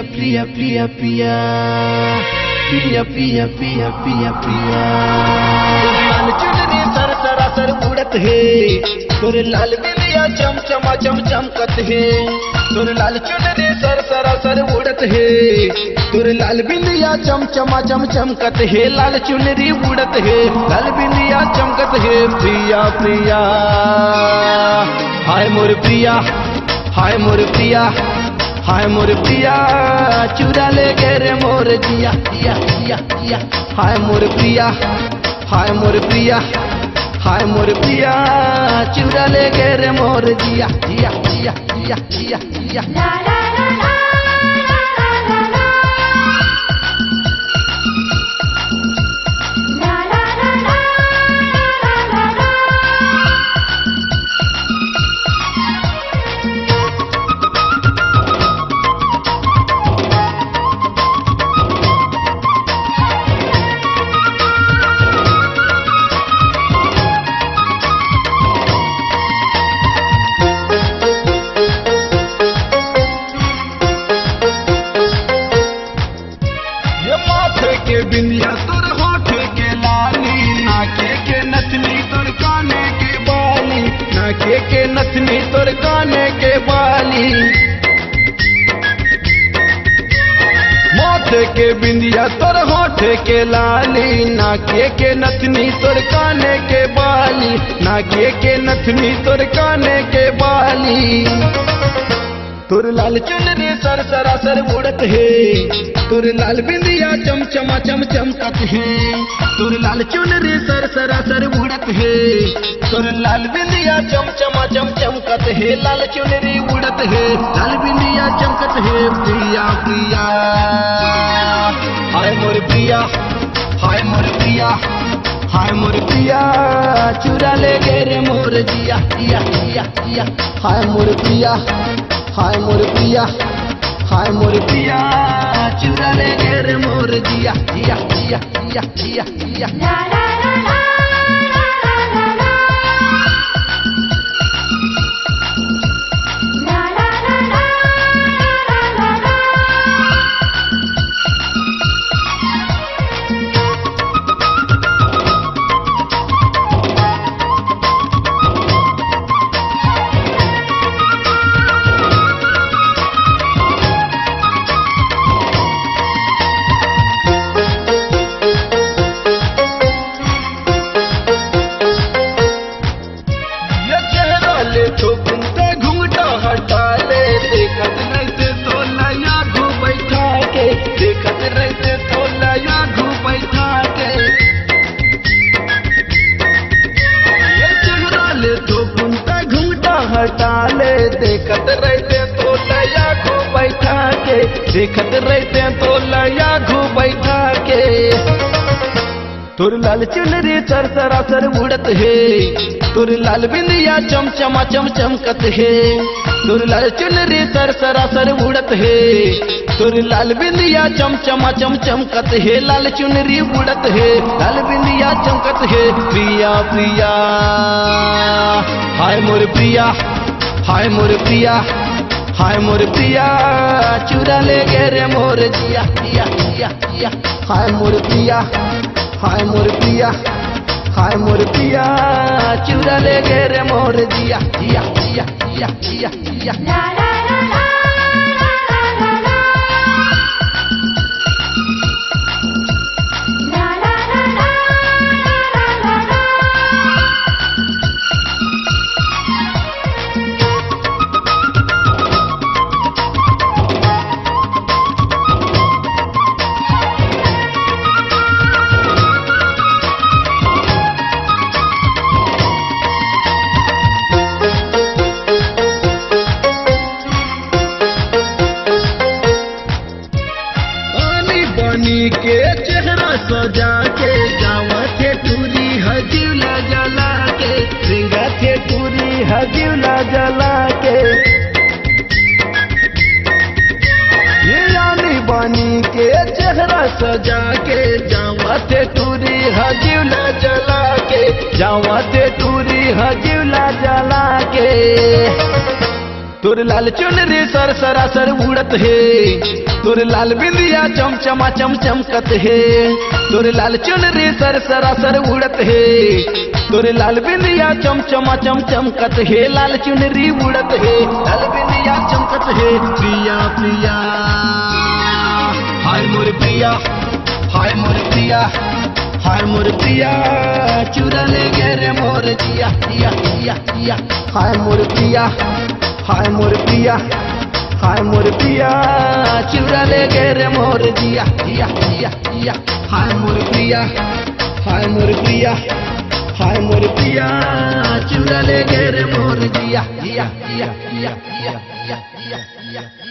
प्रिया प्रिया प्रिया प्रिया प्रिया प्रिया प्रिया प्रिया प्रिया लाल चुनरी सर सरासर उड़त है तोरे लाल बिंदिया चमचमा चमचमकत है तोरे लाल चुनरी सर सरासर उड़त है तोरे लाल बिंदिया चमचमा चमचमकत है लाल चुनरी उड़त है लाल बिंदिया चमकत है प्रिया प्रिया हाय मोर प्रिया हाय मोर प्रिया हाय मोर प्रिया चुरा ले गे रे मोर जिया जिया जिया जिया हाय मोर प्रिया हाय मोर प्रिया हाय मोर प्रिया चुरा ले गे रे मोर जिया जिया जिया जिया जिया जिया ला ला ला ला बिंदिया तोर होठ के लाली नाके के नथनी तोर काने के बाली नाके के नथनी तोर काने के बाली माथे के बिंदिया तोर होठ के लाली नाके के नथनी तोर काने के बाली नाके के नथनी तोर काने के बाली तोर लाल चुनरी सर सरासर उड़त है तोर लाल बिंदिया चमचमा चमचमकत है तोर लाल चुनरी सर सरासर उड़त है तोर लाल बिंदिया चमचमा चमचमकत है लाल चुनरी उड़त है लाल बिंदिया चमकत है प्रिया प्रिया हाय मोर प्रिया हाय मोर प्रिया हाय मोर प्रिया चुरा ले गे रे मोर जिया जिया जिया जिया हाय मोर प्रिया हाय मोर प्रिया हाय मोर प्रिया चुरा ले गे रे मोर जिया जिया जिया जिया जिया जिया ला ला ला ला घूंघटा हटा ले देखत रहते तो लया घू बैठा के देखत रहते तो लया घू बैठा के ये चेहरा ले तो घूंघटा हटा ले देखत रहते तो लया घू बैठा के देखत रहते तो लया घू बैठा के तोर लाल चुनरी सर सरासर उड़त है तोर लाल बिंदिया चमचमा चमचमकत है तोर लाल चुनरी सर सरासर उड़त है तोर लाल बिंदिया चमचमा चमचमकत है लाल चुनरी उड़त है लाल बिंदिया चमकत है प्रिया प्रिया हाय मोर प्रिया हाय मोर प्रिया हाय मोर प्रिया चुरा ले गे रे मोर जिया जिया जिया जिया हाय मोर प्रिया हाय मोर प्रिया हाय मोर प्रिया चुरा ले गे रे मोर जिया जिया जिया जिया जिया जिया ला ला ला ला के चेहरा सजा के जावा थे टूरी हजीला जला के सिंगा थे टूरी हजीला जला के ये यानी बानी के चेहरा सजा के जावा थे टूरी हजीला जला के जावा थे टूरी हजीला जला के तोर लाल चुनरी सर सरासर उड़त है, तोर लाल बिंदिया चमचमा चमचमकत है। तोर लाल चुनरी सर सरासर उड़त है, तोर लाल बिंदिया चमचमा चमचमकत है। लाल चुनरी उड़त है, लाल बिंदिया चमकत है। प्रिया प्रिया हाय मोर प्रिया, हाय मोर प्रिया, हाय मोर प्रिया, चुरा ले गए रे मोर जिया जिया जिया जिया। हाय मोर प्रिया, हाय मोर प्रिया, हाय मोर प्रिया, चुरा ले गए रे मोर जिया जिया जिया जिया। हाय मोर प्रिया, हाय मोर प्रिया, हाय मोर प्रिया, चुरा ले गए रे मोर जिया जिया जिया जिया जिया जिया जिया।